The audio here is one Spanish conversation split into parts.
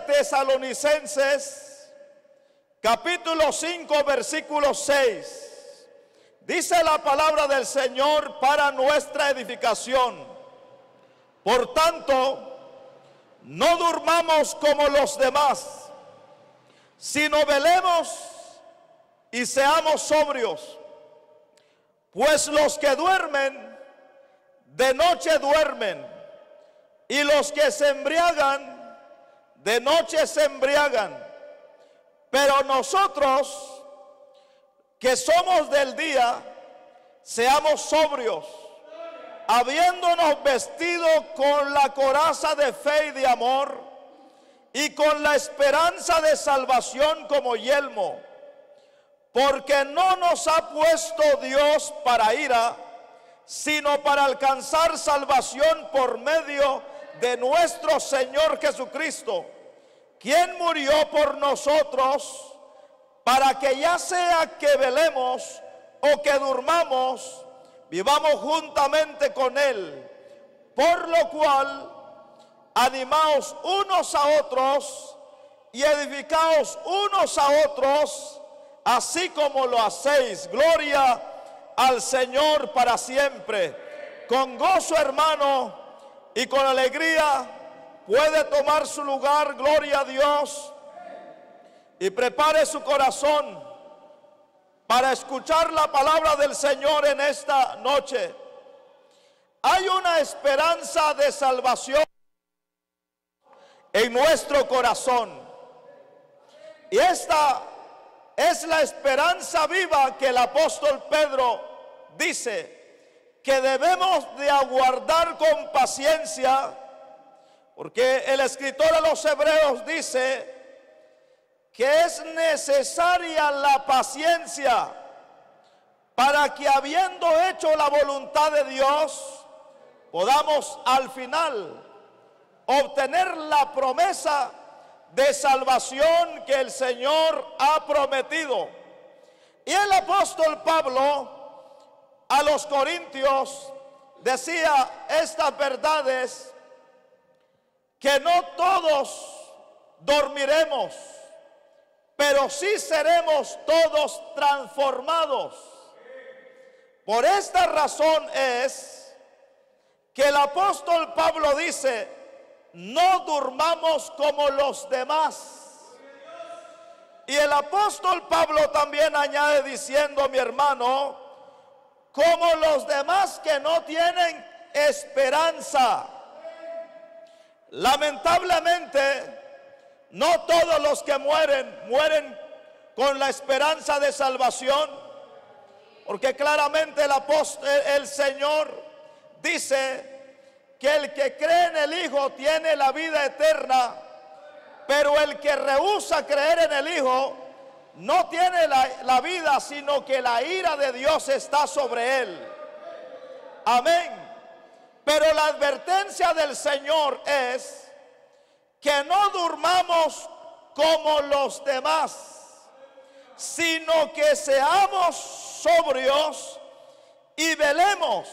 de Tesalonicenses, capítulo 5, versículo 6, dice la palabra del Señor para nuestra edificación: por tanto, no durmamos como los demás, sino velemos y seamos sobrios. Pues los que duermen, de noche duermen, y los que se embriagan, de noche se embriagan. Pero nosotros, que somos del día, seamos sobrios, habiéndonos vestido con la coraza de fe y de amor, y con la esperanza de salvación como yelmo. Porque no nos ha puesto Dios para ira, sino para alcanzar salvación por medio de nuestro Señor Jesucristo, quien murió por nosotros, para que ya sea que velemos o que durmamos, vivamos juntamente con Él. Por lo cual, animaos unos a otros y edificaos unos a otros, así como lo hacéis. Gloria al Señor para siempre. Con gozo, hermano, y con alegría puede tomar su lugar. Gloria a Dios. Y prepare su corazón para escuchar la palabra del Señor en esta noche. Hay una esperanza de salvación en nuestro corazón, y esta es la esperanza viva que el apóstol Pedro dice que debemos de aguardar con paciencia, porque el escritor a los Hebreos dice que es necesaria la paciencia para que, habiendo hecho la voluntad de Dios, podamos al final obtener la promesa de salvación que el Señor ha prometido. Y el apóstol Pablo a los Corintios decía estas verdades: que no todos dormiremos, pero sí seremos todos transformados. Por esta razón es que el apóstol Pablo dice: no durmamos como los demás. Y el apóstol Pablo también añade diciendo, mi hermano, como los demás que no tienen esperanza. Lamentablemente, no todos los que mueren con la esperanza de salvación, porque claramente el Señor dice que el que cree en el Hijo tiene la vida eterna, pero el que rehúsa creer en el Hijo no tiene la vida, sino que la ira de Dios está sobre él. Amén. Pero la advertencia del Señor es que no durmamos como los demás, sino que seamos sobrios y velemos,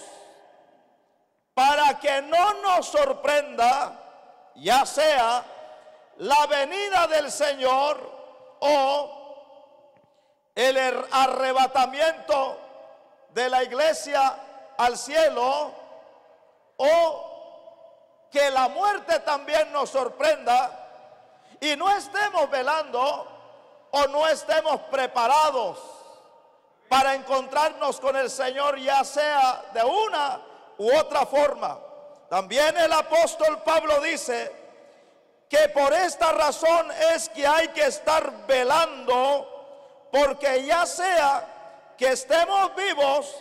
para que no nos sorprenda, ya sea la venida del Señor o el arrebatamiento de la iglesia al cielo, o que la muerte también nos sorprenda y no estemos velando o no estemos preparados para encontrarnos con el Señor, ya sea de una u otra forma. También el apóstol Pablo dice que por esta razón es que hay que estar velando, porque ya sea que estemos vivos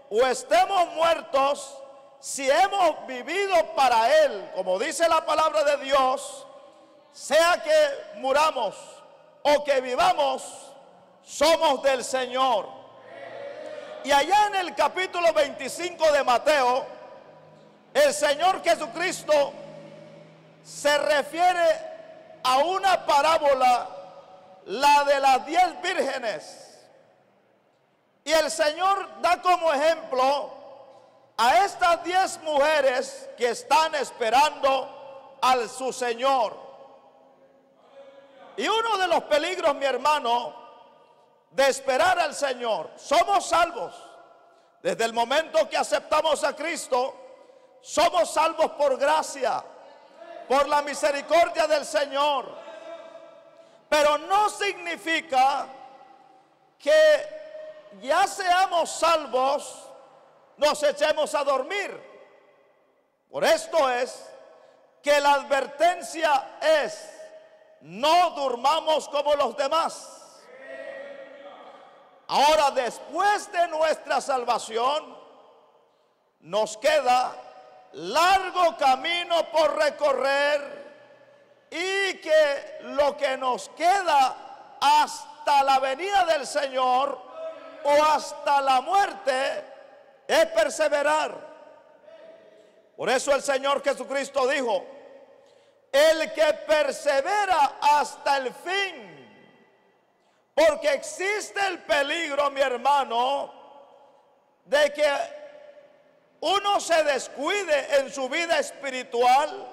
o estemos muertos, si hemos vivido para Él, como dice la palabra de Dios, sea que muramos o que vivamos, somos del Señor. Y allá en el capítulo 25 de Mateo, el Señor Jesucristo se refiere a una parábola, la de las 10 vírgenes. Y el Señor da como ejemplo a estas 10 mujeres que están esperando a su Señor. Y uno de los peligros, mi hermano, de esperar al Señor, somos salvos. Desde el momento que aceptamos a Cristo, somos salvos por gracia, por la misericordia del Señor. Pero no significa que ya seamos salvos, nos echemos a dormir. Por esto es que la advertencia es: no durmamos como los demás. Ahora, después de nuestra salvación, nos queda largo camino por recorrer, y que lo que nos queda hasta la venida del Señor o hasta la muerte es perseverar. Por eso el Señor Jesucristo dijo: el que persevera hasta el fin. Porque existe el peligro, mi hermano, de que uno se descuide en su vida espiritual,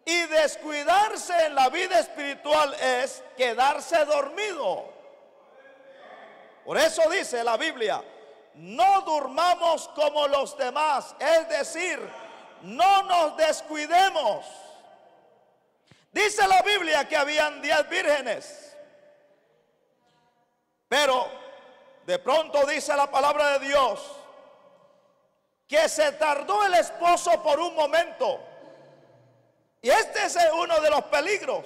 y descuidarse en la vida espiritual es quedarse dormido. Por eso dice la Biblia: no durmamos como los demás, es decir, no nos descuidemos. Dice la Biblia que habían 10 vírgenes. Pero de pronto dice la palabra de Dios que se tardó el esposo por un momento. Y este es uno de los peligros: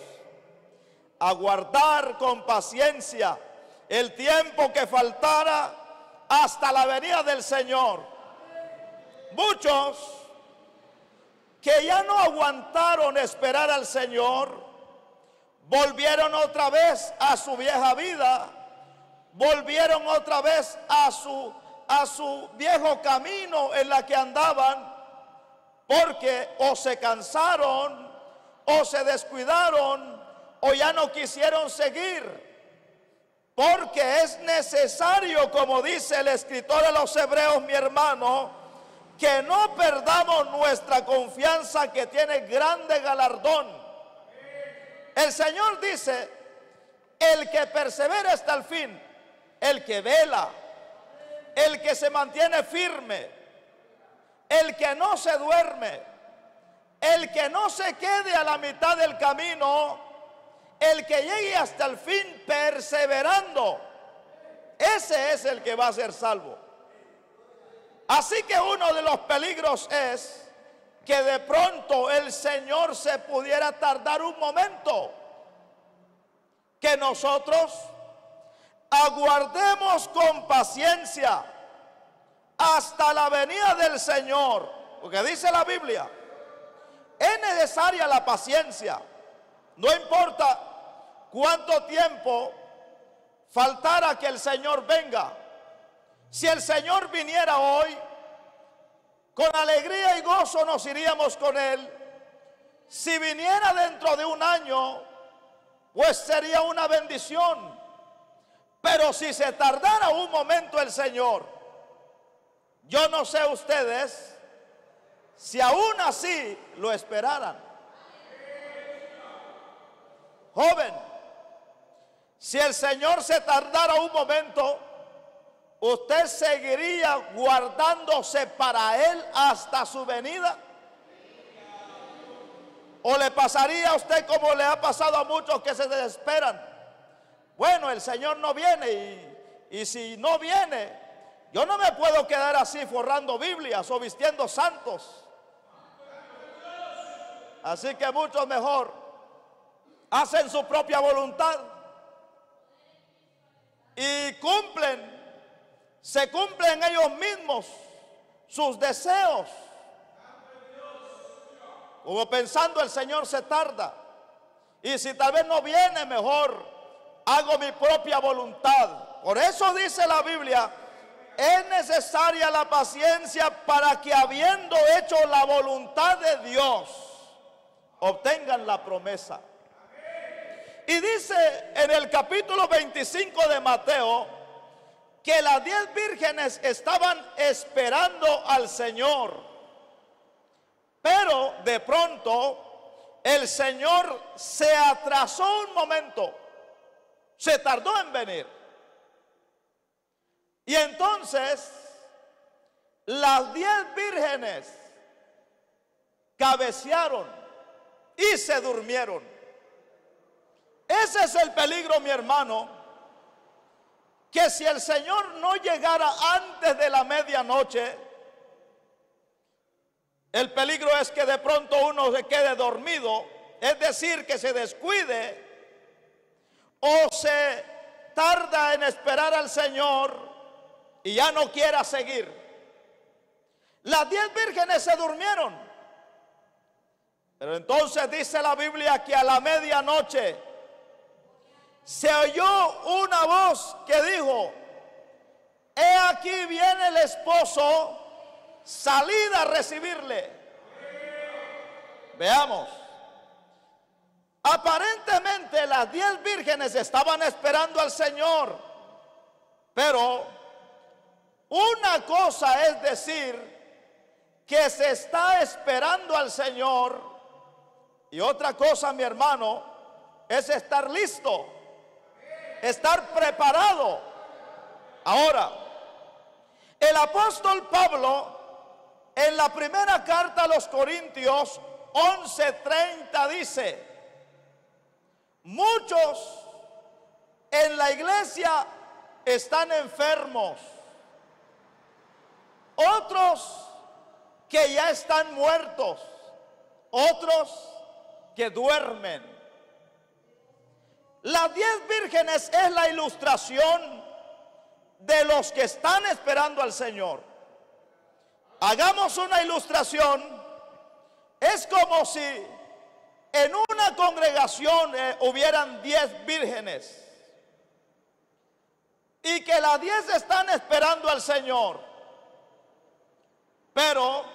aguardar con paciencia el tiempo que faltara hasta la venida del Señor. Muchos que ya no aguantaron esperar al Señor, volvieron otra vez a su vieja vida, volvieron otra vez a su viejo camino en la que andaban, porque o se cansaron, o se descuidaron, o ya no quisieron seguir. Porque es necesario, como dice el escritor a los Hebreos, mi hermano, que no perdamos nuestra confianza, que tiene grande galardón. El Señor dice: el que persevera hasta el fin, el que vela, el que se mantiene firme, el que no se duerme, el que no se quede a la mitad del camino, el que llegue hasta el fin perseverando, ese es el que va a ser salvo. Así que uno de los peligros es que de pronto el Señor se pudiera tardar un momento, que nosotros aguardemos con paciencia hasta la venida del Señor. Porque dice la Biblia: es necesaria la paciencia. No importa cuánto tiempo faltara que el Señor venga. Si el Señor viniera hoy, con alegría y gozo nos iríamos con Él. Si viniera dentro de un año, pues sería una bendición. Pero si se tardara un momento el Señor, yo no sé ustedes si aún así lo esperaran. Joven, si el Señor se tardara un momento, ¿usted seguiría guardándose para Él hasta su venida? ¿O le pasaría a usted como le ha pasado a muchos que se desesperan? Bueno, el Señor no viene, y si no viene, yo no me puedo quedar así forrando Biblias o vistiendo santos. Así que muchos mejor hacen su propia voluntad y se cumplen ellos mismos sus deseos, como pensando: el Señor se tarda, y si tal vez no viene, mejor hago mi propia voluntad. Por eso dice la Biblia: es necesaria la paciencia para que, habiendo hecho la voluntad de Dios, obtengan la promesa. Y dice en el capítulo 25 de Mateo que las 10 vírgenes estaban esperando al Señor. Pero de pronto el Señor se atrasó un momento, se tardó en venir. Y entonces las 10 vírgenes cabecearon y se durmieron. Ese es el peligro, mi hermano, que si el Señor no llegara antes de la medianoche, el peligro es que de pronto uno se quede dormido, es decir, que se descuide o se tarda en esperar al Señor y ya no quiera seguir. Las 10 vírgenes se durmieron, pero entonces dice la Biblia que a la medianoche se oyó una voz que dijo: he aquí viene el esposo, salid a recibirle. Veamos. Aparentemente las 10 vírgenes estaban esperando al Señor, pero una cosa es decir que se está esperando al Señor y otra cosa, mi hermano, es estar listo, estar preparado. Ahora, el apóstol Pablo en la primera carta a los Corintios 11:30 dice: muchos en la iglesia están enfermos, otros que ya están muertos, otros que duermen. Las 10 vírgenes es la ilustración de los que están esperando al Señor. Hagamos una ilustración. Es como si en una congregación hubieran 10 vírgenes y que las 10 están esperando al Señor, pero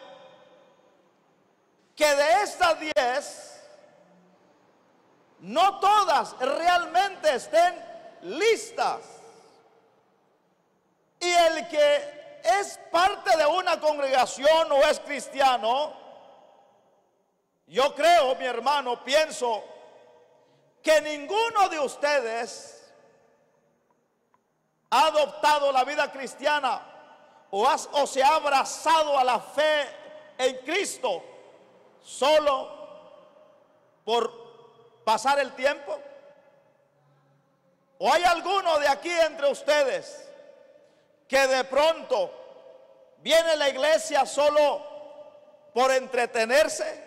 que de estas 10 no todas realmente estén listas. Y el que es parte de una congregación o es cristiano, yo creo, mi hermano, pienso que ninguno de ustedes ha adoptado la vida cristiana o se ha abrazado a la fe en Cristo solo por pasar el tiempo. ¿O hay alguno de aquí entre ustedes que de pronto viene a la iglesia solo por entretenerse,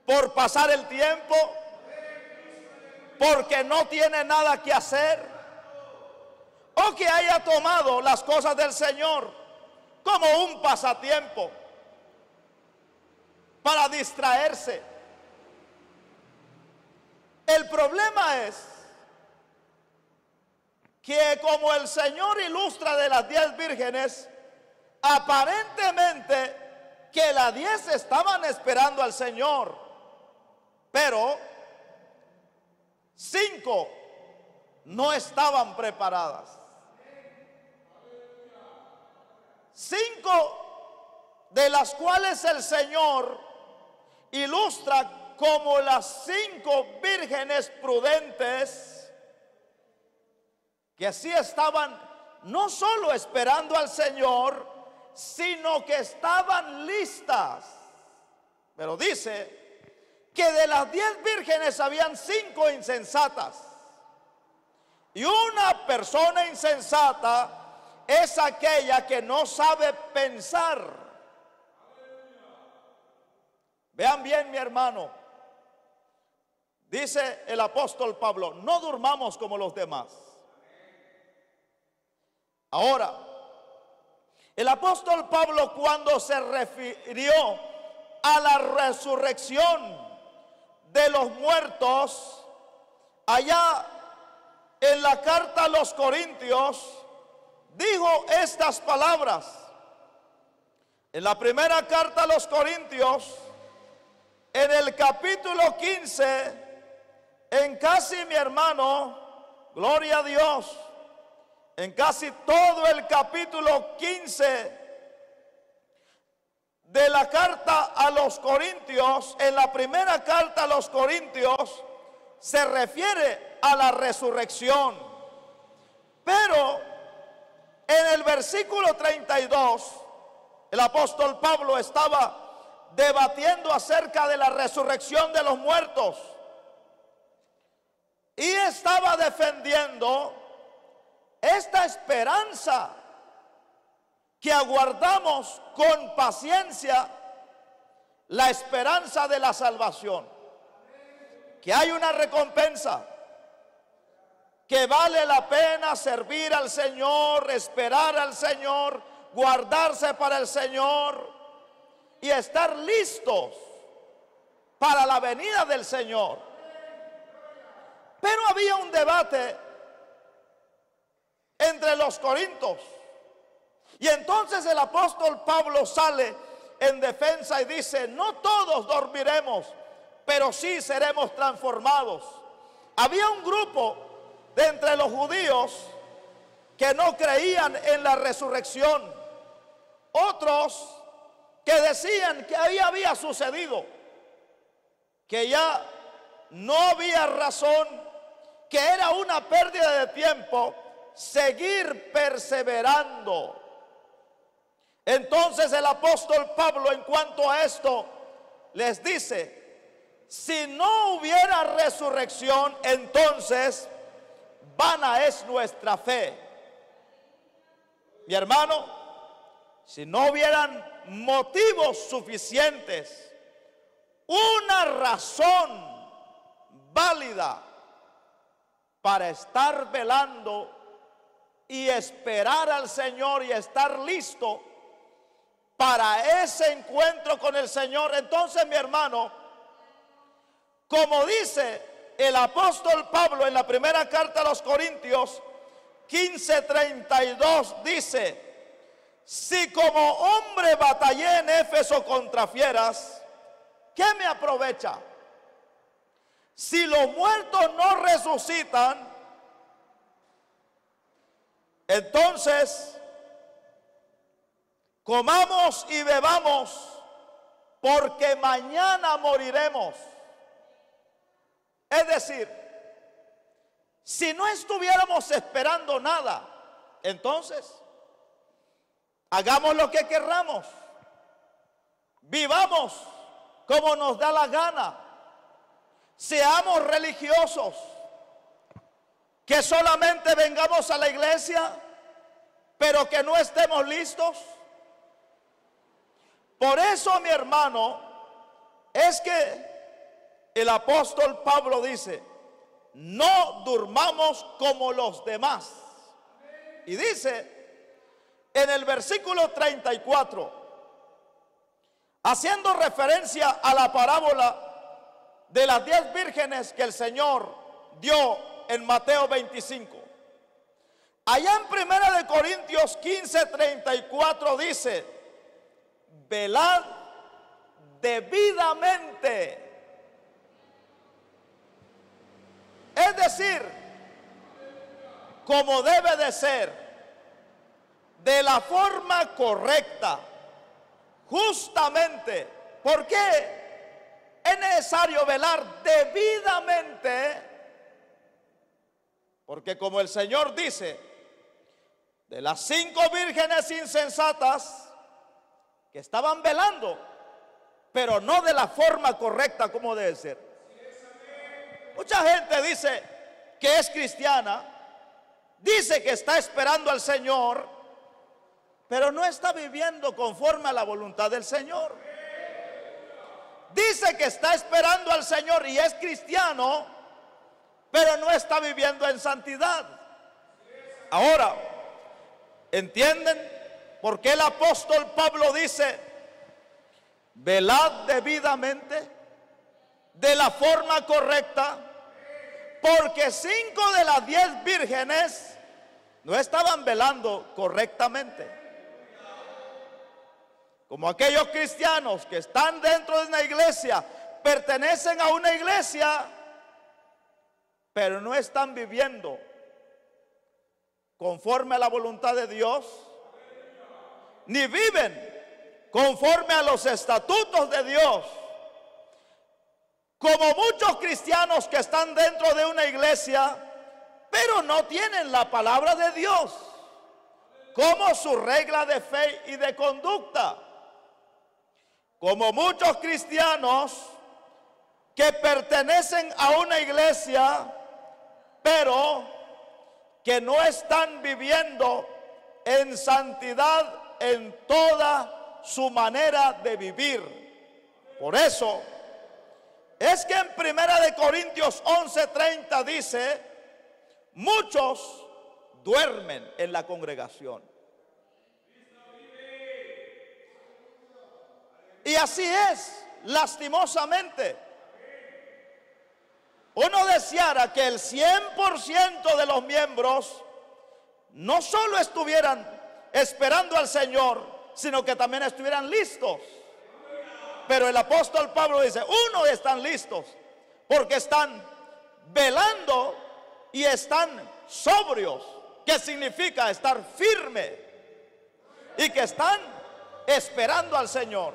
por pasar el tiempo, porque no tiene nada que hacer, o que haya tomado las cosas del Señor como un pasatiempo para distraerse? El problema es que, como el Señor ilustra de las 10 vírgenes, aparentemente que las 10 estaban esperando al Señor, pero 5 no estaban preparadas. 5 de las cuales el Señor ilustra como las 5 vírgenes prudentes, que así estaban no solo esperando al Señor, sino que estaban listas. Pero dice que de las 10 vírgenes habían 5 insensatas. Y una persona insensata es aquella que no sabe pensar. Vean bien, mi hermano. Dice el apóstol Pablo: no durmamos como los demás. Ahora, el apóstol Pablo, cuando se refirió a la resurrección de los muertos, allá en la carta a los Corintios, dijo estas palabras. En la primera carta a los Corintios, en el capítulo 15, en casi, mi hermano, gloria a Dios, en casi todo el capítulo 15, de la carta a los Corintios, en la primera carta a los Corintios, se refiere a la resurrección. Pero en el versículo 32, el apóstol Pablo estaba debatiendo acerca de la resurrección de los muertos y estaba defendiendo esta esperanza que aguardamos con paciencia, la esperanza de la salvación, que hay una recompensa, que vale la pena servir al Señor, esperar al Señor, guardarse para el Señor y estar listos para la venida del Señor. Pero había un debate entre los corintios. Y entonces el apóstol Pablo sale en defensa y dice: no todos dormiremos, pero sí seremos transformados. Había un grupo de entre los judíos que no creían en la resurrección. Otros que decían que ahí había sucedido, que ya no había razón, que era una pérdida de tiempo seguir perseverando. Entonces el apóstol Pablo, en cuanto a esto, les dice: si no hubiera resurrección, entonces vana es nuestra fe. Mi hermano, si no hubieran motivos suficientes, una razón válida para estar velando y esperar al Señor y estar listo para ese encuentro con el Señor, entonces, mi hermano, como dice el apóstol Pablo en la primera carta a los Corintios 15:32, dice: si como hombre batallé en Éfeso contra fieras, ¿qué me aprovecha? Si los muertos no resucitan, entonces comamos y bebamos, porque mañana moriremos. Es decir, si no estuviéramos esperando nada, entonces hagamos lo que querramos, vivamos como nos da la gana, seamos religiosos, que solamente vengamos a la iglesia, pero que no estemos listos. Por eso, mi hermano, es que el apóstol Pablo dice: no durmamos como los demás. Y dice en el versículo 34, haciendo referencia a la parábola de las 10 vírgenes que el Señor dio en Mateo 25. Allá en Primera de Corintios 15:34 dice: velad debidamente. Es decir, como debe de ser, de la forma correcta, justamente. ¿Por qué es necesario velar debidamente? Porque como el Señor dice, de las 5 vírgenes insensatas que estaban velando, pero no de la forma correcta como debe ser. Mucha gente dice que es cristiana, dice que está esperando al Señor, pero no está viviendo conforme a la voluntad del Señor. Dice que está esperando al Señor y es cristiano, pero no está viviendo en santidad. Ahora, ¿entienden por qué el apóstol Pablo dice: velad debidamente, de la forma correcta? Porque 5 de las 10 vírgenes no estaban velando correctamente. Como aquellos cristianos que están dentro de una iglesia, pertenecen a una iglesia, pero no están viviendo conforme a la voluntad de Dios, ni viven conforme a los estatutos de Dios. Como muchos cristianos que están dentro de una iglesia, pero no tienen la palabra de Dios como su regla de fe y de conducta. Como muchos cristianos que pertenecen a una iglesia, pero que no están viviendo en santidad en toda su manera de vivir. Por eso es que en 1 Corintios 11:30 dice: muchos duermen en la congregación. Y así es, lastimosamente. Uno deseara que el 100% de los miembros no solo estuvieran esperando al Señor, sino que también estuvieran listos. Pero el apóstol Pablo dice: uno están listos, porque están velando y están sobrios, que significa estar firme, y que están esperando al Señor.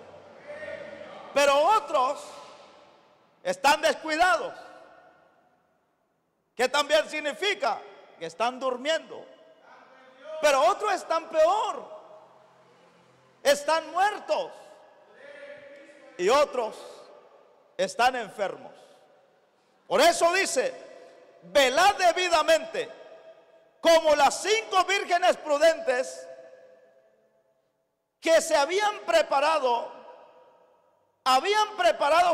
Pero otros están descuidados, que también significa que están durmiendo. Pero otros están peor, están muertos, y otros están enfermos. Por eso dice: velad debidamente, como las 5 vírgenes prudentes que se habían preparado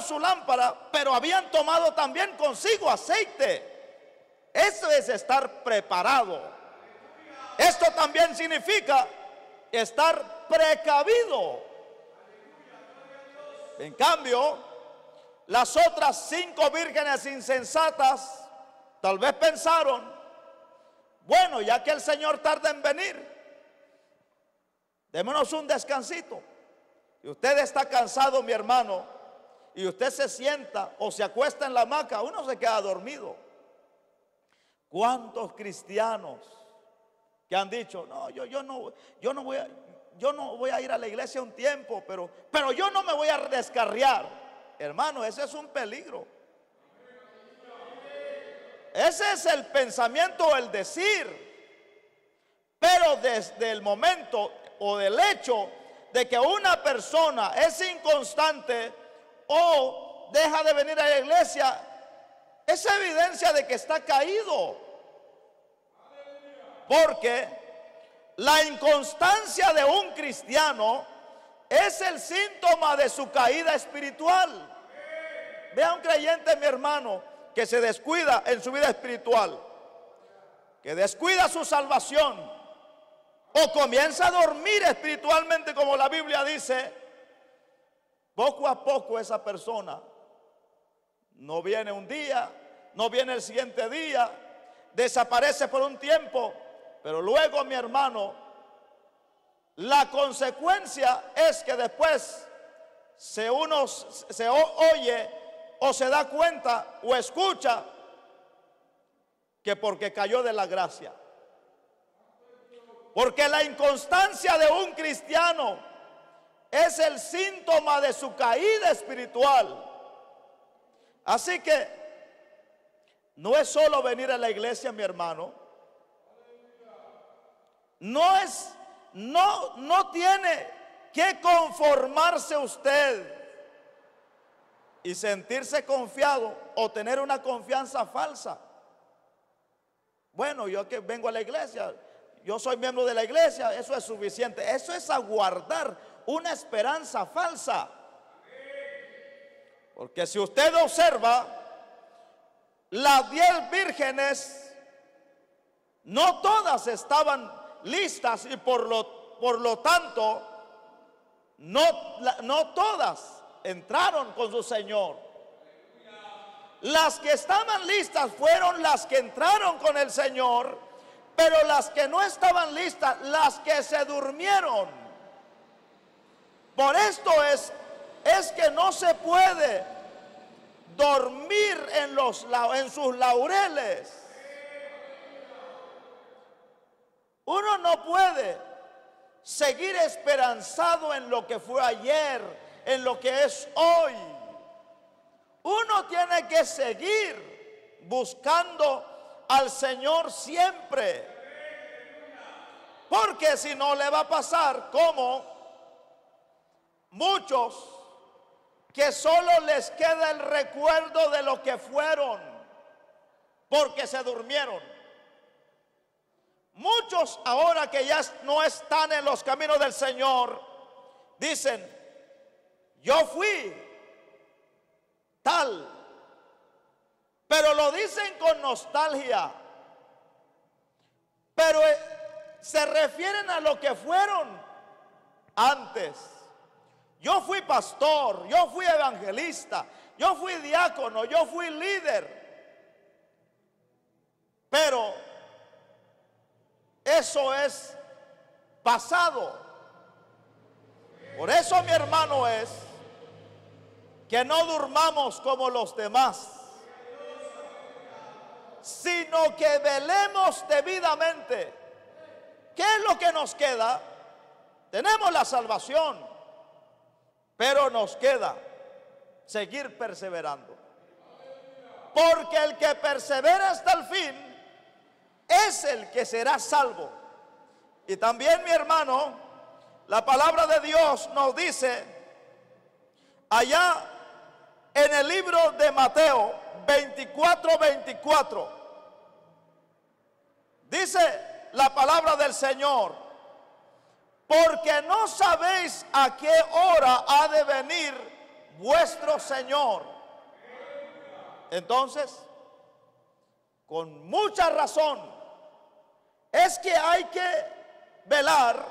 su lámpara, pero habían tomado también consigo aceite. Eso es estar preparado. Esto también significa estar precavido. En cambio, las otras 5 vírgenes insensatas tal vez pensaron: bueno, ya que el Señor tarda en venir, démonos un descansito. Y usted está cansado, mi hermano, y usted se sienta o se acuesta en la hamaca, uno se queda dormido. ¿Cuántos cristianos que han dicho: no, yo no voy a ir a la iglesia un tiempo, pero yo no me voy a descarriar? Hermano, ese es un peligro. Ese es el pensamiento o el decir. Pero desde el momento o del hecho de que una persona es inconstante o deja de venir a la iglesia, es evidencia de que está caído. Porque la inconstancia de un cristiano es el síntoma de su caída espiritual. Vea un creyente, mi hermano, que se descuida en su vida espiritual, que descuida su salvación, o comienza a dormir espiritualmente, como la Biblia dice. Poco a poco esa persona no viene un día, no viene el siguiente día, desaparece por un tiempo, pero luego, mi hermano, la consecuencia es que después uno se oye o se da cuenta o escucha que porque cayó de la gracia. Porque la inconstancia de un cristiano es el síntoma de su caída espiritual. Así que no es solo venir a la iglesia, mi hermano. No tiene que conformarse usted y sentirse confiado o tener una confianza falsa. Bueno, yo que vengo a la iglesia, yo soy miembro de la iglesia, eso es suficiente. Eso es aguardar una esperanza falsa. Porque si usted observa, las 10 vírgenes, no todas estaban listas, y por lo tanto, no todas entraron con su Señor. Las que estaban listas fueron las que entraron con el Señor, pero las que no estaban listas, las que se durmieron. Por esto es que no se puede dormir en sus laureles. Uno no puede seguir esperanzado en lo que fue ayer, en lo que es hoy. Uno tiene que seguir buscando al Señor siempre, porque si no le va a pasar como muchos que solo les queda el recuerdo de lo que fueron, porque se durmieron. Muchos ahora que ya no están en los caminos del Señor, dicen, yo fui tal, pero lo dicen con nostalgia, pero se refieren a lo que fueron antes. Yo fui pastor, yo fui evangelista, yo fui diácono, yo fui líder, pero eso es pasado. Por eso, mi hermano, es que no durmamos como los demás, sino que velemos debidamente. ¿Qué es lo que nos queda? Tenemos la salvación, pero nos queda seguir perseverando. Porque el que persevera hasta el fin es el que será salvo. Y también, mi hermano, la palabra de Dios nos dice allá en el libro de Mateo 24:24, dice la palabra del Señor, porque no sabéis a qué hora ha de venir vuestro Señor. Entonces, con mucha razón, es que hay que velar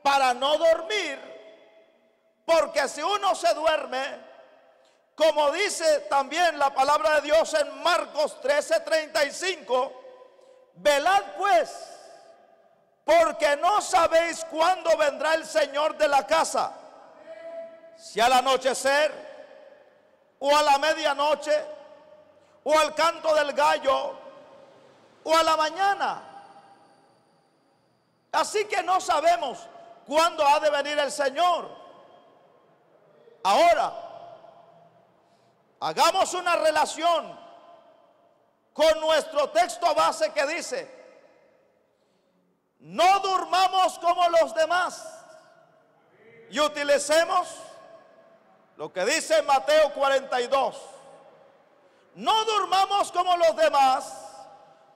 para no dormir, porque si uno se duerme, como dice también la palabra de Dios en Marcos 13:35, velad pues, porque no sabéis cuándo vendrá el Señor de la casa, si al anochecer, o a la medianoche, o al canto del gallo, o a la mañana. Así que no sabemos cuándo ha de venir el Señor. Ahora, hagamos una relación con nuestro texto base que dice, no durmamos como los demás, y utilicemos lo que dice Mateo 42. No durmamos como los demás,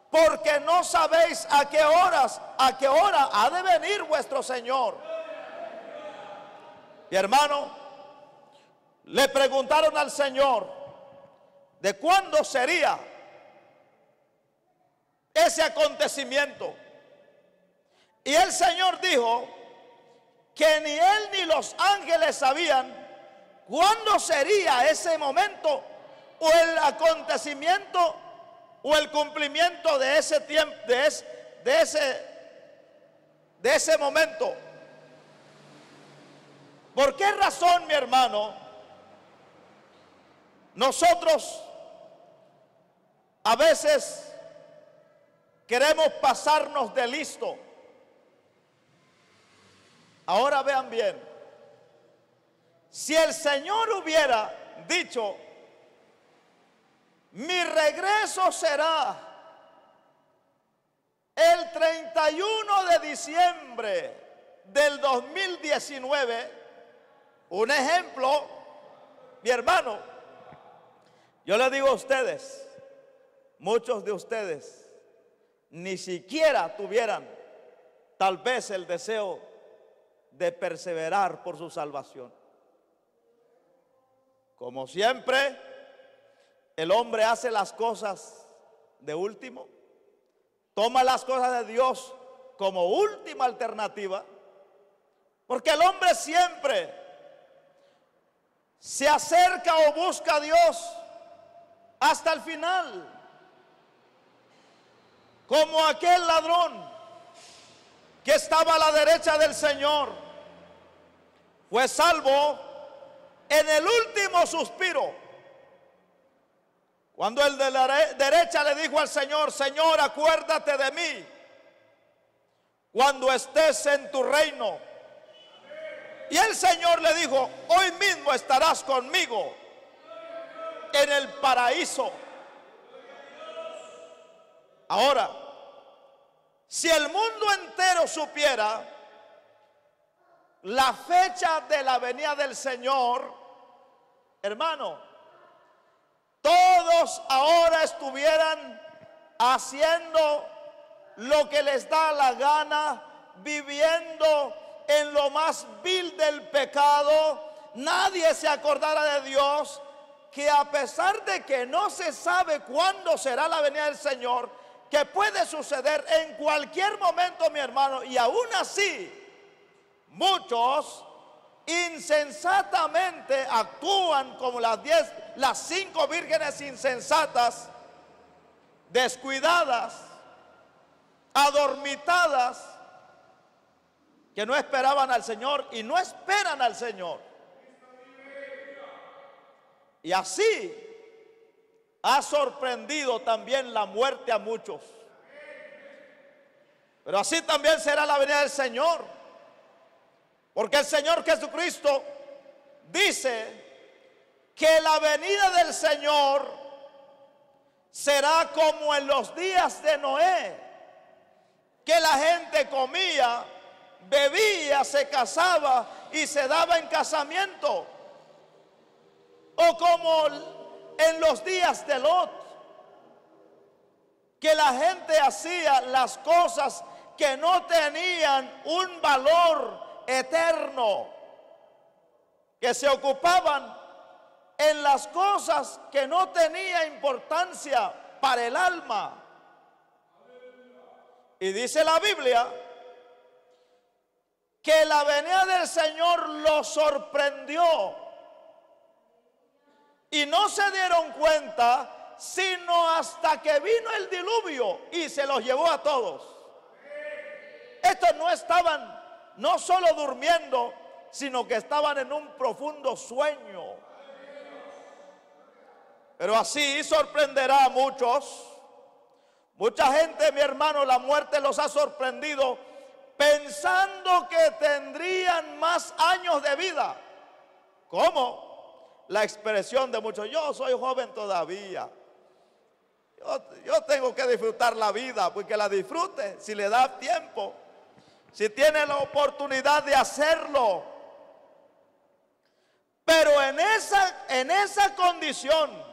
porque no sabéis a qué hora ha de venir vuestro Señor. Mi hermano, le preguntaron al Señor de cuándo sería ese acontecimiento, y el Señor dijo que ni él ni los ángeles sabían cuándo sería ese momento, o el acontecimiento, o el cumplimiento de ese tiempo, de ese momento. ¿Por qué razón, mi hermano, nosotros a veces queremos pasarnos de listo? Ahora vean bien, si el Señor hubiera dicho, mi regreso será el 31 de diciembre del 2019, un ejemplo, mi hermano, yo le digo a ustedes, muchos de ustedes ni siquiera tuvieran tal vez el deseo de perseverar por su salvación. Como siempre, el hombre hace las cosas de último, toma las cosas de Dios como última alternativa, porque el hombre siempre se acerca o busca a Dios hasta el final, como aquel ladrón que estaba a la derecha del Señor, fue salvo en el último suspiro, cuando el de la derecha le dijo al Señor, Señor, acuérdate de mí cuando estés en tu reino. Y el Señor le dijo: hoy mismo estarás conmigo en el paraíso. Ahora, si el mundo entero supiera la fecha de la venida del Señor, hermano, todos ahora estuvieran haciendo lo que les da la gana, viviendo en lo más vil del pecado. Nadie se acordara de Dios, que a pesar de que no se sabe cuándo será la venida del Señor, que puede suceder en cualquier momento, mi hermano, y aún así muchos insensatamente actúan como las 5 vírgenes insensatas, descuidadas, adormitadas, que no esperaban al Señor y no esperan al Señor. Y así ha sorprendido también la muerte a muchos. Pero así también será la venida del Señor, porque el Señor Jesucristo dice que la venida del Señor será como en los días de Noé, que la gente comía, bebía, se casaba y se daba en casamiento, o como en los días de Lot, que la gente hacía las cosas que no tenían un valor eterno, que se ocupaban en las cosas que no tenían importancia para el alma. Y dice la Biblia que la venida del Señor los sorprendió y no se dieron cuenta sino hasta que vino el diluvio y se los llevó a todos. Estos no estaban no solo durmiendo, sino que estaban en un profundo sueño. Pero así sorprenderá a muchos. Mucha gente, mi hermano, la muerte los ha sorprendido pensando que tendrían más años de vida. ¿Cómo? La expresión de muchos: yo soy joven todavía. Yo tengo que disfrutar la vida, porque la disfrute si le da tiempo, si tiene la oportunidad de hacerlo. Pero en esa condición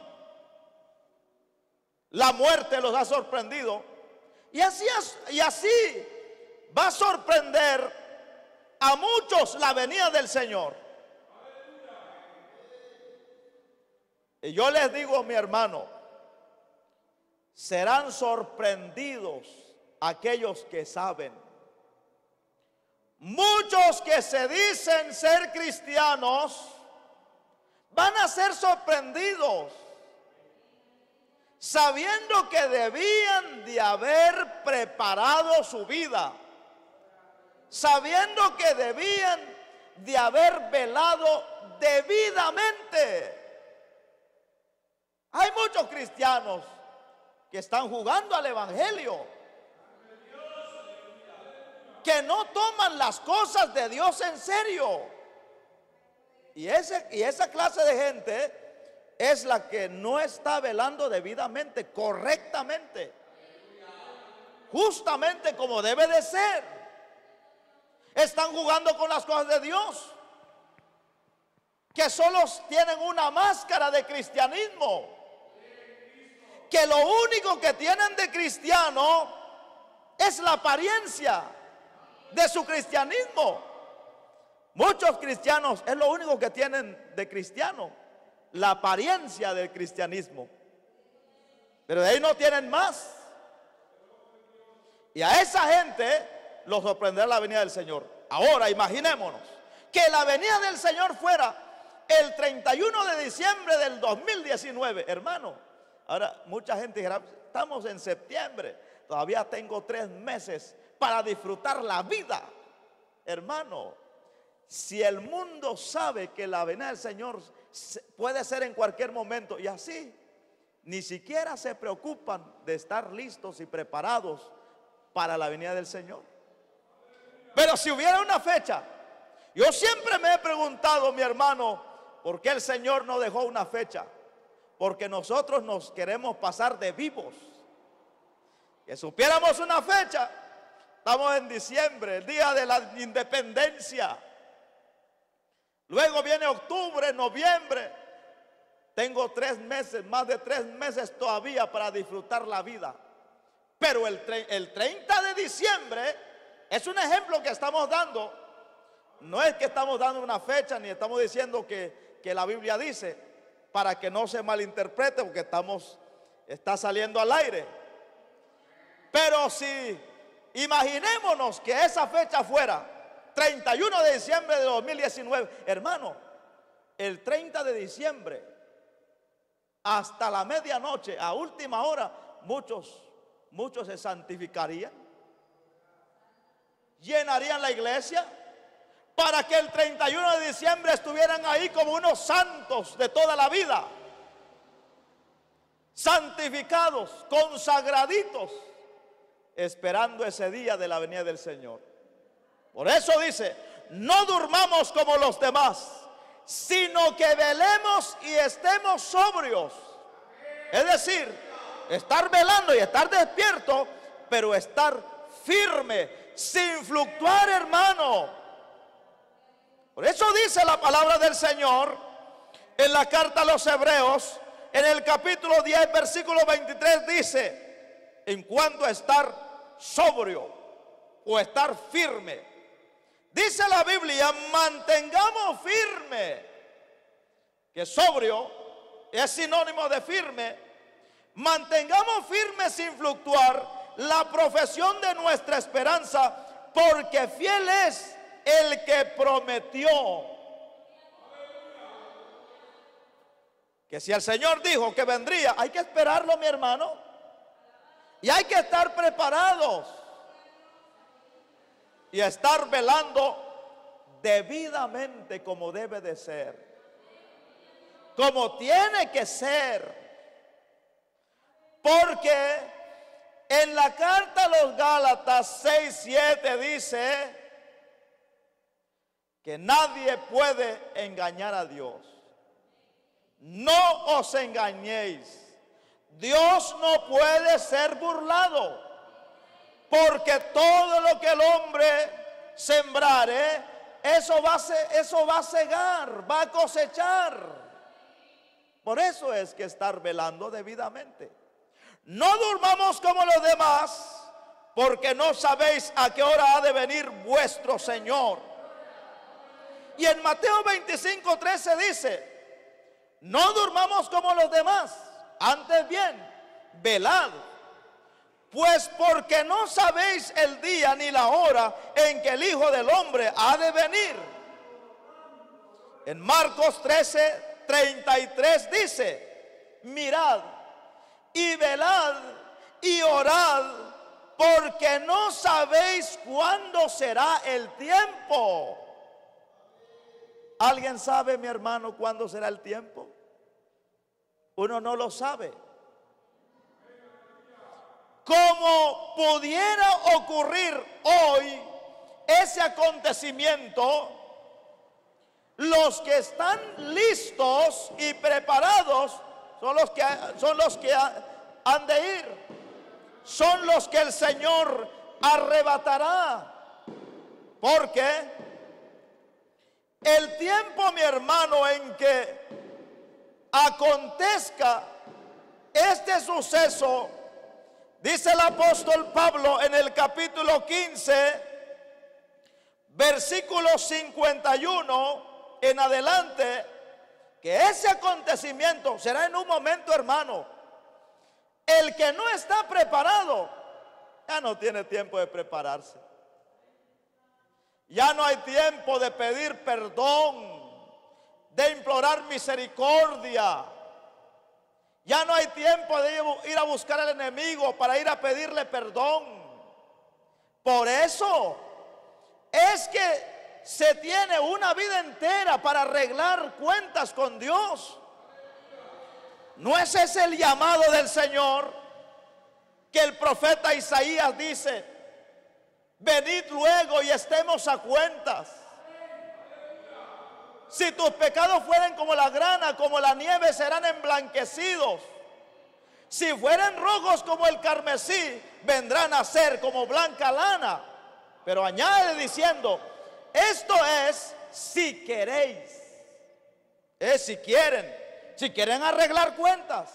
la muerte los ha sorprendido, y así va a sorprender a muchos la venida del Señor. Y yo les digo, mi hermano, serán sorprendidos aquellos que saben. Muchos que se dicen ser cristianos van a ser sorprendidos, sabiendo que debían de haber preparado su vida, sabiendo que debían de haber velado debidamente. Hay muchos cristianos que están jugando al evangelio, que no toman las cosas de Dios en serio. Y esa clase de gente es la que no está velando debidamente, correctamente, justamente como debe de ser. Están jugando con las cosas de Dios, que solo tienen una máscara de cristianismo, que lo único que tienen de cristiano es la apariencia de su cristianismo. Muchos cristianos es lo único que tienen de cristiano, la apariencia del cristianismo, pero de ahí no tienen más. Y a esa gente los sorprenderá la venida del Señor. Ahora imaginémonos que la venida del Señor fuera el 31 de diciembre del 2019, hermano. Ahora mucha gente dirá: estamos en septiembre, todavía tengo 3 meses para disfrutar la vida. Hermano, si el mundo sabe que la venida del Señor puede ser en cualquier momento, y así ni siquiera se preocupan de estar listos y preparados para la venida del Señor. Pero si hubiera una fecha, yo siempre me he preguntado, mi hermano, ¿por qué el Señor no dejó una fecha? Porque nosotros nos queremos pasar de vivos. Que supiéramos una fecha. Estamos en diciembre, el día de la independencia. Luego viene octubre, noviembre. Tengo 3 meses, más de 3 meses todavía para disfrutar la vida. Pero el 30 de diciembre es un ejemplo que estamos dando. No es que estamos dando una fecha, ni estamos diciendo que la Biblia dice, para que no se malinterprete, porque está saliendo al aire. Pero si imaginémonos que esa fecha fuera 31 de diciembre de 2019, hermano, el 30 de diciembre, hasta la medianoche, a última hora, muchos se santificarían, llenarían la iglesia, para que el 31 de diciembre estuvieran ahí como unos santos de toda la vida, santificados, consagraditos, esperando ese día de la venida del Señor. Por eso dice, no durmamos como los demás, sino que velemos y estemos sobrios. Es decir, estar velando y estar despierto, pero estar firme, sin fluctuar, hermano. Por eso dice la palabra del Señor en la carta a los Hebreos, en el capítulo 10, versículo 23, dice, en cuanto a estar sobrio o estar firme. Dice la Biblia, mantengamos firme, que sobrio es sinónimo de firme. Mantengamos firme sin fluctuar la profesión de nuestra esperanza, porque fiel es el que prometió. Que si el Señor dijo que vendría, hay que esperarlo, mi hermano, y hay que estar preparados y estar velando debidamente, como debe de ser, como tiene que ser. Porque en la carta a los Gálatas 6:7 dice que nadie puede engañar a Dios. No os engañéis. Dios no puede ser burlado, porque todo lo que el hombre sembrare, eso va a segar, va a cosechar. Por eso es que estar velando debidamente. No durmamos como los demás, porque no sabéis a qué hora ha de venir vuestro Señor. Y en Mateo 25:13 dice, no durmamos como los demás, antes bien, velad, pues porque no sabéis el día ni la hora en que el Hijo del Hombre ha de venir. En Marcos 13:33 dice, mirad y velad y orad, porque no sabéis cuándo será el tiempo. ¿Alguien sabe, mi hermano, cuándo será el tiempo? Uno no lo sabe. Como pudiera ocurrir hoy ese acontecimiento, los que están listos y preparados son los que han de ir. Son los que el Señor arrebatará. Porque el tiempo, mi hermano, en que acontezca este suceso, dice el apóstol Pablo en el capítulo 15, versículo 51 en adelante, que ese acontecimiento será en un momento, hermano. El que no está preparado ya no tiene tiempo de prepararse. Ya no hay tiempo de pedir perdón, de implorar misericordia. Ya no hay tiempo de ir a buscar al enemigo para ir a pedirle perdón. Por eso es que se tiene una vida entera para arreglar cuentas con Dios. ¿No es ese el llamado del Señor que el profeta Isaías dice? venid luego y estemos a cuentas. Si tus pecados fueren como la grana, como la nieve, serán emblanquecidos. Si fueren rojos como el carmesí, vendrán a ser como blanca lana. Pero añade diciendo, esto es si queréis. Es si quieren arreglar cuentas.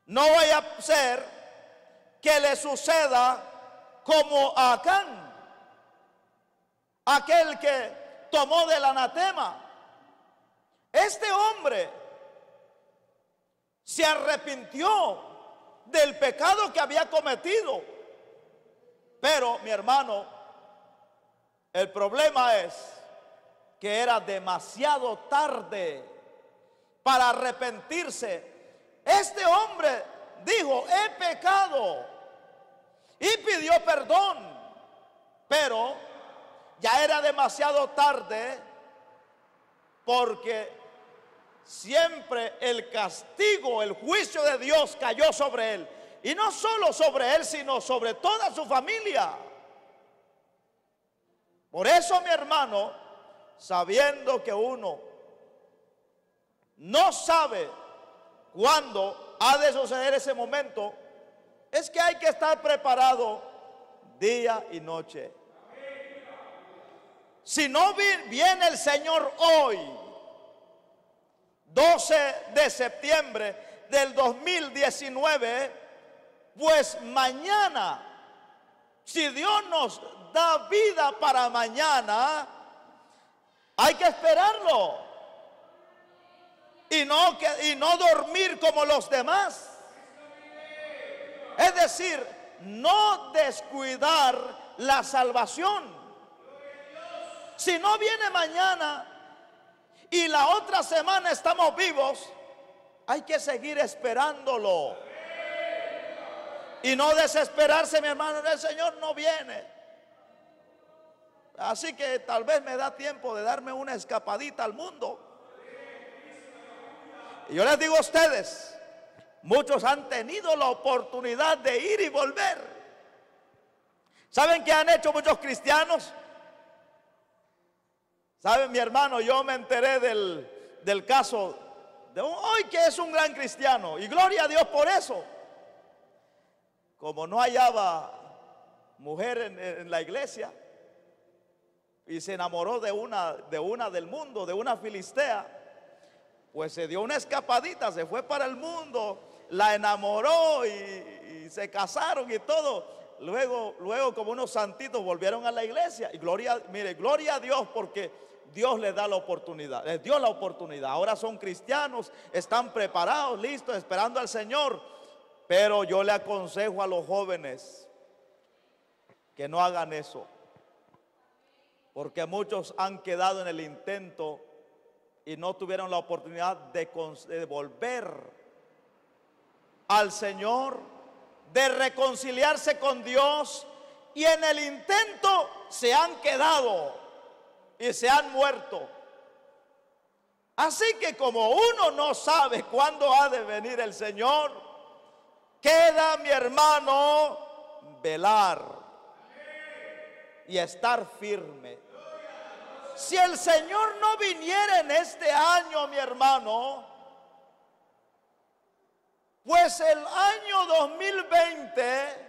No vaya a ser que le suceda como a Acán, aquel que tomó del anatema. Este hombre se arrepintió del pecado que había cometido. Pero, mi hermano, el problema es que era demasiado tarde para arrepentirse. Este hombre dijo, he pecado, y pidió perdón, pero ya era demasiado tarde, porque siempre el castigo, el juicio de Dios cayó sobre él. Y no solo sobre él, sino sobre toda su familia. Por eso, mi hermano, sabiendo que uno no sabe cuándo ha de suceder ese momento, es que hay que estar preparado día y noche. Si no viene el Señor hoy, 12 de septiembre del 2019, pues mañana, si Dios nos da vida para mañana, hay que esperarlo y no dormir como los demás. Es decir, no descuidar la salvación. Si no viene mañana y la otra semana estamos vivos, hay que seguir esperándolo y no desesperarse, mi hermano. El Señor no viene, así que tal vez me da tiempo de darme una escapadita al mundo. Y yo les digo a ustedes, muchos han tenido la oportunidad de ir y volver. ¿Saben qué han hecho muchos cristianos? ¿Saben, mi hermano? Yo me enteré del caso de hoy, que es un gran cristiano, y gloria a Dios por eso. Como no hallaba mujer en la iglesia y se enamoró de una del mundo, de una filistea, pues se dio una escapadita, se fue para el mundo, la enamoró y se casaron y todo. Luego como unos santitos volvieron a la iglesia. Y gloria a Dios, porque Dios les da la oportunidad, les dio la oportunidad. Ahora son cristianos, están preparados, listos, esperando al Señor. Pero yo le aconsejo a los jóvenes que no hagan eso, porque muchos han quedado en el intento y no tuvieron la oportunidad de volver al Señor, de reconciliarse con Dios, y en el intento se han quedado y se han muerto. Así que como uno no sabe cuándo ha de venir el Señor, queda, mi hermano, velar y estar firme. Si el Señor no viniera en este año, mi hermano, pues el año 2020,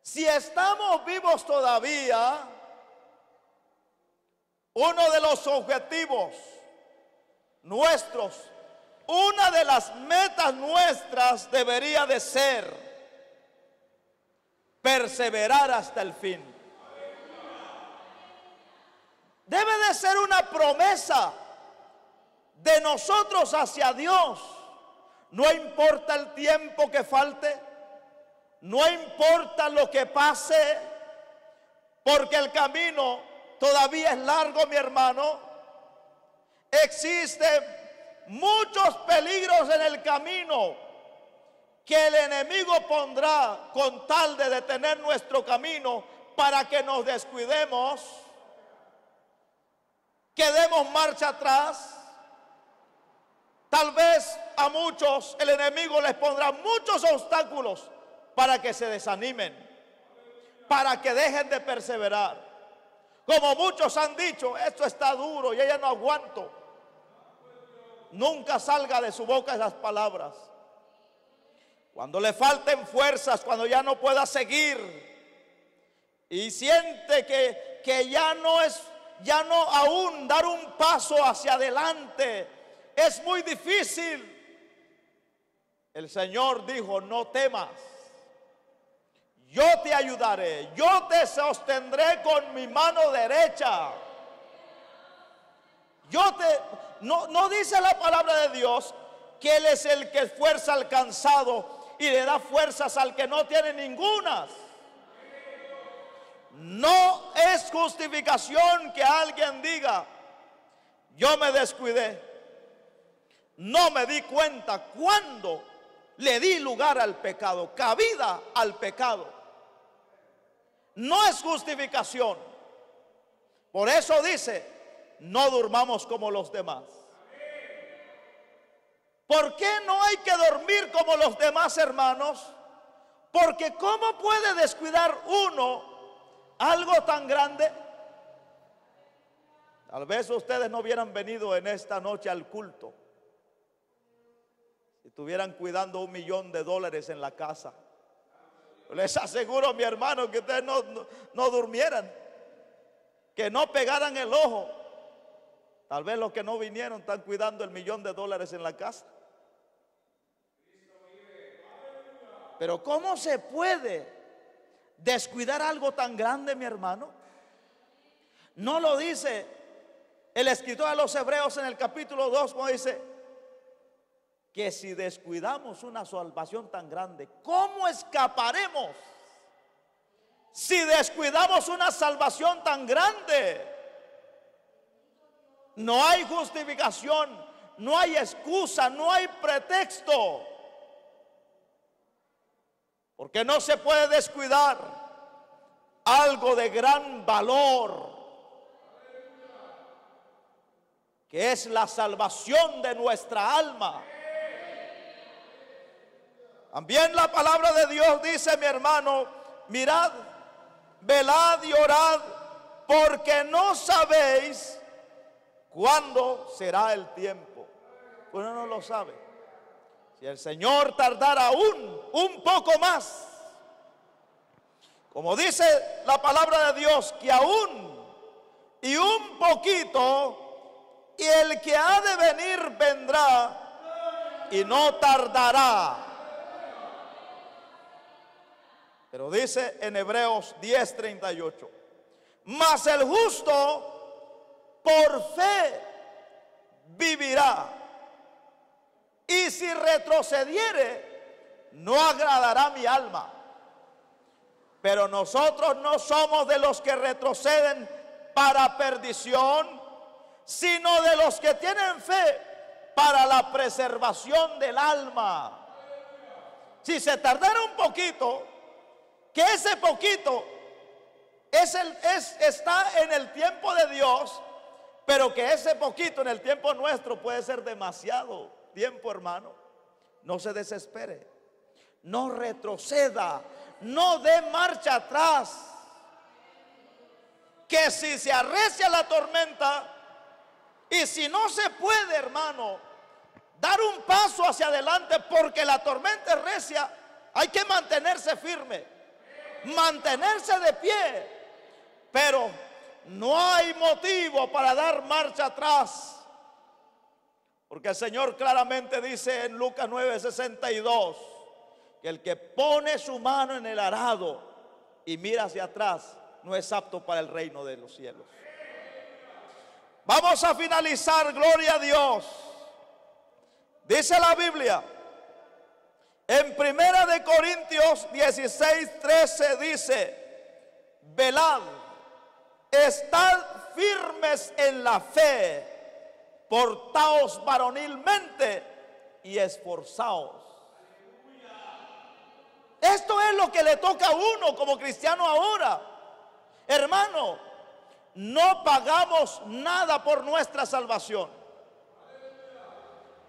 si estamos vivos todavía, uno de los objetivos nuestros, una de las metas nuestras debería de ser perseverar hasta el fin. Debe de ser una promesa de nosotros hacia Dios. No importa el tiempo que falte, no importa lo que pase, porque el camino todavía es largo, mi hermano. Existen muchos peligros en el camino que el enemigo pondrá con tal de detener nuestro camino, para que nos descuidemos, que demos marcha atrás. Tal vez a muchos el enemigo les pondrá muchos obstáculos para que se desanimen. para que dejen de perseverar. Como muchos han dicho, esto está duro y ella no aguanto. Nunca salga de su boca esas palabras. Cuando le falten fuerzas, cuando ya no pueda seguir y siente que ya no aún dar un paso hacia adelante es muy difícil. El Señor dijo: no temas, yo te ayudaré, yo te sostendré con mi mano derecha. No dice la palabra de Dios que Él es el que esfuerza al cansado y le da fuerzas al que no tiene ningunas. No es justificación que alguien diga: yo me descuidé, no me di cuenta cuando le di lugar al pecado, cabida al pecado. No es justificación. Por eso dice: no durmamos como los demás. ¿Por qué no hay que dormir como los demás, hermanos? Porque ¿cómo puede descuidar uno algo tan grande? Tal vez ustedes no hubieran venido en esta noche al culto si estuvieran cuidando $1.000.000 en la casa. Les aseguro, mi hermano, que ustedes no durmieran, que no pegaran el ojo. Tal vez los que no vinieron están cuidando $1.000.000 en la casa. Pero ¿cómo se puede descuidar algo tan grande, mi hermano? No lo dice el escritor a los Hebreos en el capítulo 2, cuando dice que si descuidamos una salvación tan grande, ¿cómo escaparemos si descuidamos una salvación tan grande? No hay justificación, no hay excusa, no hay pretexto. Porque no se puede descuidar algo de gran valor, que es la salvación de nuestra alma. También la palabra de Dios dice, mi hermano: mirad, velad y orad, porque no sabéis cuándo será el tiempo. Uno no lo sabe. Si el Señor tardara aún un poco más, como dice la palabra de Dios, que aún y un poquito, y el que ha de venir vendrá y no tardará. Pero dice en Hebreos 10:38: mas el justo por fe vivirá, y si retrocediere, no agradará mi alma. Pero nosotros no somos de los que retroceden para perdición, sino de los que tienen fe para la preservación del alma. Si se tardara un poquito, que ese poquito está en el tiempo de Dios, pero que ese poquito en el tiempo nuestro puede ser demasiado tiempo, hermano. No se desespere, no retroceda, no dé marcha atrás. Que si se arrecia la tormenta y si no se puede, hermano, dar un paso hacia adelante porque la tormenta es recia, hay que mantenerse firme, mantenerse de pie. Pero no hay motivo para dar marcha atrás, porque el Señor claramente dice en Lucas 9:62 que el que pone su mano en el arado y mira hacia atrás no es apto para el reino de los cielos. Vamos a finalizar, gloria a Dios. Dice la Biblia en 1 Corintios 16:13, dice: velad, estad firmes en la fe, portaos varonilmente y esforzaos. Esto es lo que le toca a uno como cristiano ahora. Hermano, no pagamos nada por nuestra salvación.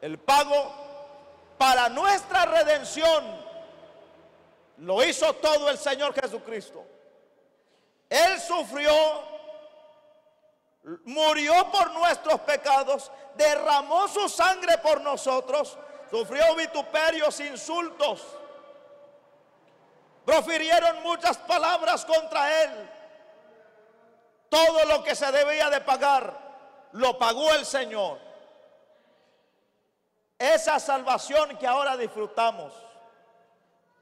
El pago para nuestra redención lo hizo todo el Señor Jesucristo. Él sufrió, murió por nuestros pecados, derramó su sangre por nosotros, sufrió vituperios, insultos, profirieron muchas palabras contra Él. Todo lo que se debía de pagar, lo pagó el Señor. Esa salvación que ahora disfrutamos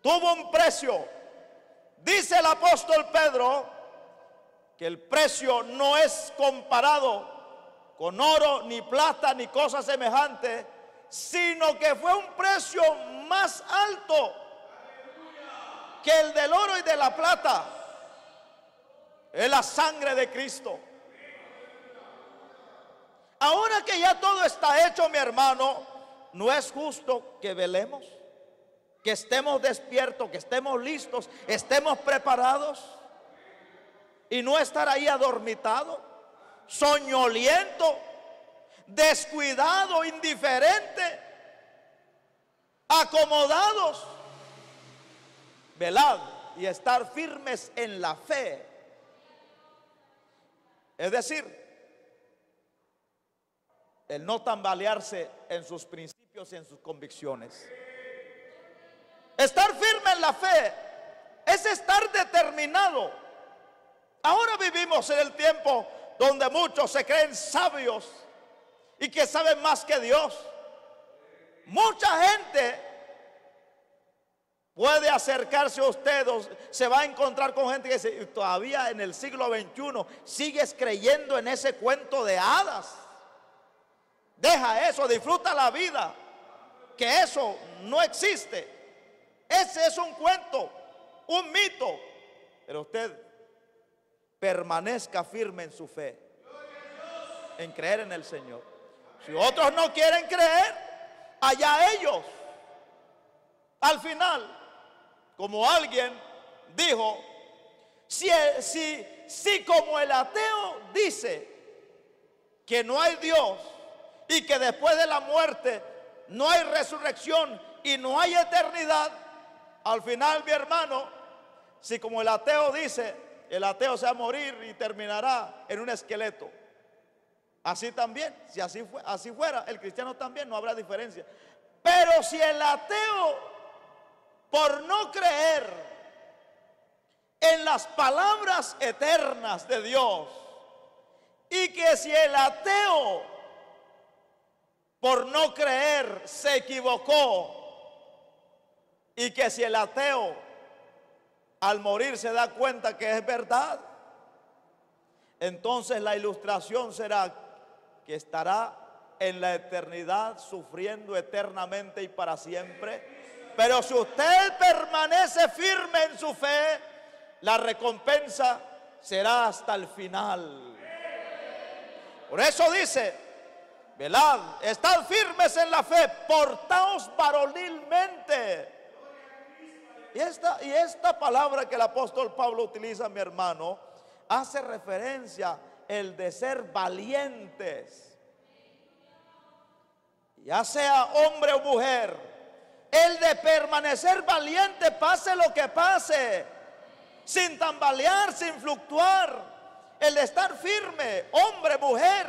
tuvo un precio. Dice el apóstol Pedro que el precio no es comparado con oro, ni plata, ni cosa semejante, sino que fue un precio más alto que el del oro y de la plata. Es la sangre de Cristo. Ahora que ya todo está hecho, mi hermano, ¿no es justo que velemos? Que estemos despiertos, que estemos listos, estemos preparados, y no estar ahí adormitado, soñoliento, descuidado, indiferente, acomodados. Velad y estar firmes en la fe. Es decir, el no tambalearse en sus principios y en sus convicciones. Estar firme en la fe es estar determinado. Ahora vivimos en el tiempo donde muchos se creen sabios y que saben más que Dios. Mucha gente puede acercarse a usted, o se va a encontrar con gente que dice, todavía en el siglo XXI sigues creyendo en ese cuento de hadas. Deja eso, disfruta la vida, que eso no existe. Ese es un cuento, un mito. Pero usted permanezca firme en su fe, en creer en el Señor. Si otros no quieren creer, allá ellos. Al final, como alguien dijo, si como el ateo dice que no hay Dios y que después de la muerte no hay resurrección y no hay eternidad, al final, mi hermano, si como el ateo dice, el ateo se va a morir y terminará en un esqueleto. Así también, si así fuera, el cristiano también, no habrá diferencia. Pero si el ateo, por no creer en las palabras eternas de Dios, y que si el ateo, por no creer, se equivocó, y que si el ateo al morir se da cuenta que es verdad, entonces la ilustración será que estará en la eternidad sufriendo eternamente y para siempre. Pero si usted permanece firme en su fe, la recompensa será hasta el final. Por eso dice, velad, estad firmes en la fe, portaos varonilmente. Y esta palabra que el apóstol Pablo utiliza, mi hermano, hace referencia el de ser valientes, ya sea hombre o mujer, el de permanecer valiente pase lo que pase, sin tambalear, sin fluctuar, el de estar firme, hombre, mujer,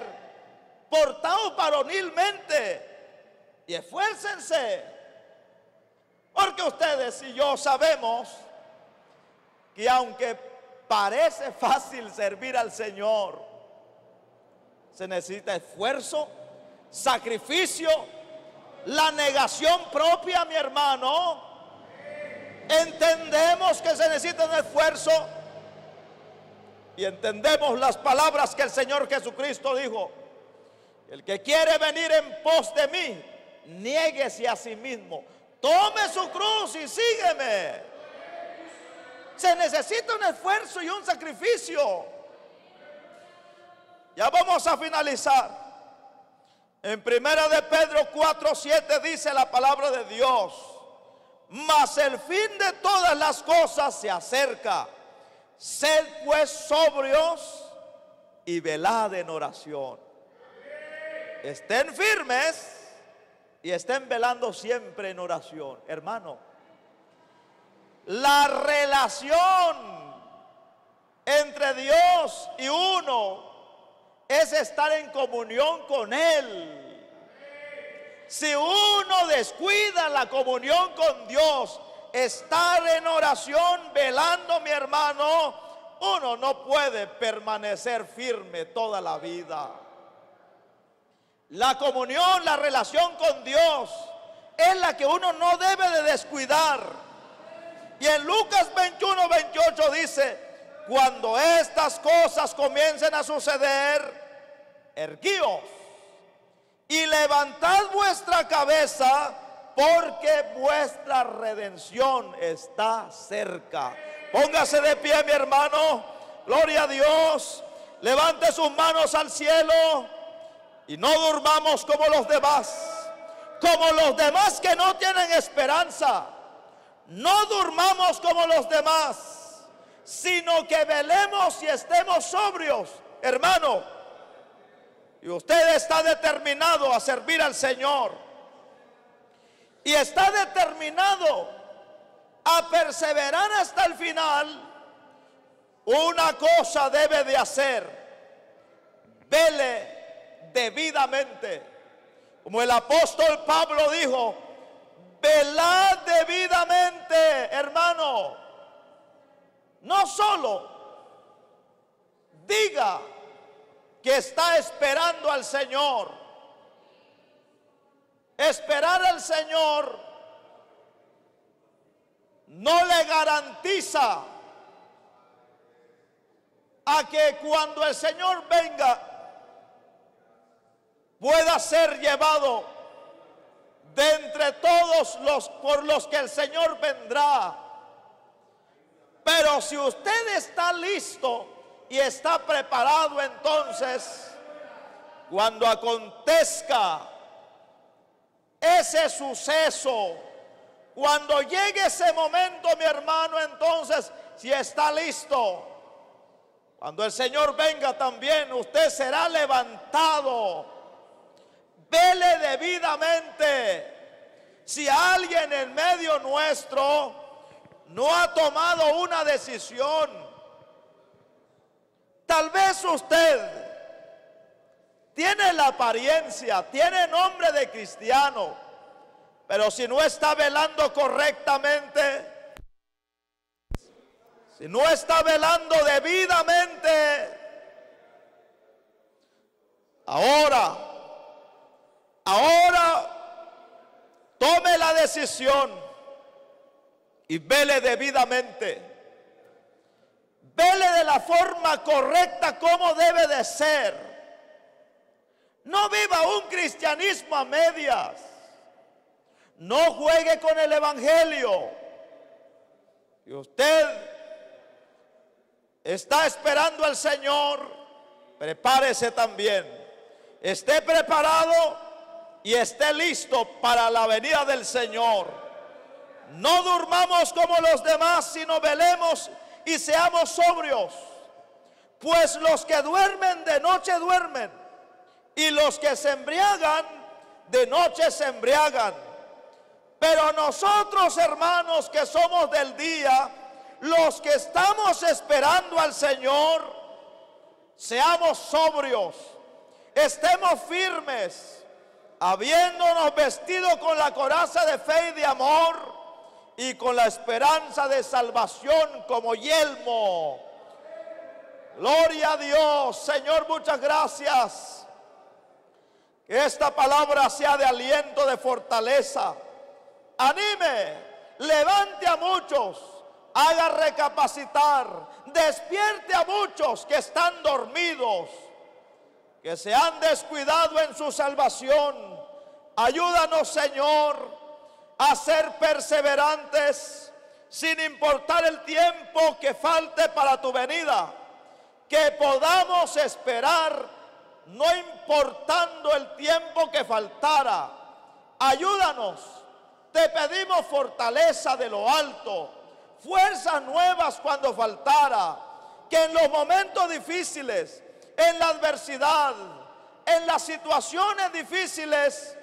portaos varonilmente y esfuércense. Porque ustedes y yo sabemos que aunque parece fácil servir al Señor, se necesita esfuerzo, sacrificio, la negación propia, mi hermano. Entendemos que se necesita un esfuerzo y entendemos las palabras que el Señor Jesucristo dijo: el que quiere venir en pos de mí, niéguese a sí mismo, tome su cruz y sígueme. Se necesita un esfuerzo y un sacrificio. Ya vamos a finalizar. En primera de Pedro 4:7 dice la palabra de Dios: mas el fin de todas las cosas se acerca. Sed pues sobrios y velad en oración. Estén firmes y estén velando siempre en oración. Hermano, la relación entre Dios y uno es estar en comunión con Él. Si uno descuida la comunión con Dios, estar en oración, velando, mi hermano, uno no puede permanecer firme toda la vida. La comunión, la relación con Dios es la que uno no debe de descuidar. Y en Lucas 21, 28 dice: cuando estas cosas comiencen a suceder, erguíos y levantad vuestra cabeza, porque vuestra redención está cerca. Póngase de pie, mi hermano. Gloria a Dios. Levante sus manos al cielo y no durmamos como los demás. Como los demás que no tienen esperanza. No durmamos como los demás, sino que velemos y estemos sobrios, hermano. Y usted está determinado a servir al Señor. Y está determinado a perseverar hasta el final. Una cosa debe de hacer: vele debidamente. Como el apóstol Pablo dijo: velad debidamente, hermano. No solo diga que está esperando al Señor. Esperar al Señor no le garantiza a que cuando el Señor venga pueda ser llevado de entre todos los por los que el Señor vendrá. Pero si usted está listo y está preparado, entonces cuando acontezca ese suceso, cuando llegue ese momento, mi hermano, entonces si está listo, cuando el Señor venga también, usted será levantado. Vele debidamente. Si alguien en medio nuestro no ha tomado una decisión, tal vez usted tiene la apariencia, tiene nombre de cristiano, pero si no está velando correctamente, si no está velando debidamente, ahora tome la decisión y vele debidamente. Vele de la forma correcta como debe de ser. No viva un cristianismo a medias. No juegue con el evangelio. Y usted está esperando al Señor, prepárese también. Esté preparado y esté listo para la venida del Señor. No durmamos como los demás, sino velemos y seamos sobrios. Pues los que duermen de noche duermen, y los que se embriagan de noche se embriagan. Pero nosotros, hermanos, que somos del día, los que estamos esperando al Señor, seamos sobrios, estemos firmes, habiéndonos vestido con la coraza de fe y de amor, y con la esperanza de salvación como yelmo. Gloria a Dios. Señor, muchas gracias. Que esta palabra sea de aliento, de fortaleza. Anime, levante a muchos, haga recapacitar, despierte a muchos que están dormidos, que se han descuidado en su salvación. Ayúdanos, Señor, a ser perseverantes sin importar el tiempo que falte para tu venida, que podamos esperar no importando el tiempo que faltara. Ayúdanos, te pedimos fortaleza de lo alto, fuerzas nuevas cuando faltara, que en los momentos difíciles, en la adversidad, en las situaciones difíciles,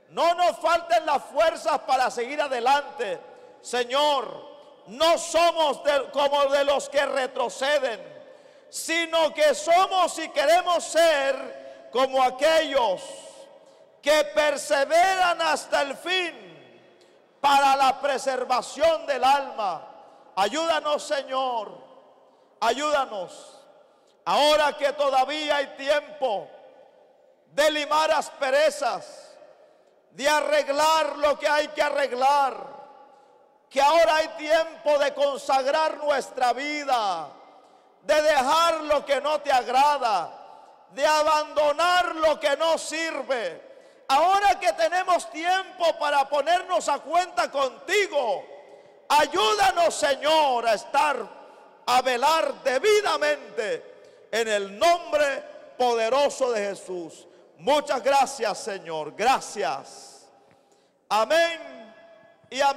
no nos falten las fuerzas para seguir adelante. Señor, no somos como de los que retroceden, sino que somos y queremos ser como aquellos que perseveran hasta el fin para la preservación del alma. Ayúdanos, Señor, ayúdanos. Ahora que todavía hay tiempo de limar asperezas, de arreglar lo que hay que arreglar, que ahora hay tiempo de consagrar nuestra vida, de dejar lo que no te agrada, de abandonar lo que no sirve. Ahora que tenemos tiempo para ponernos a cuenta contigo, ayúdanos, Señor, a velar debidamente en el nombre poderoso de Jesús. Muchas gracias, Señor. Gracias. Amén y amén.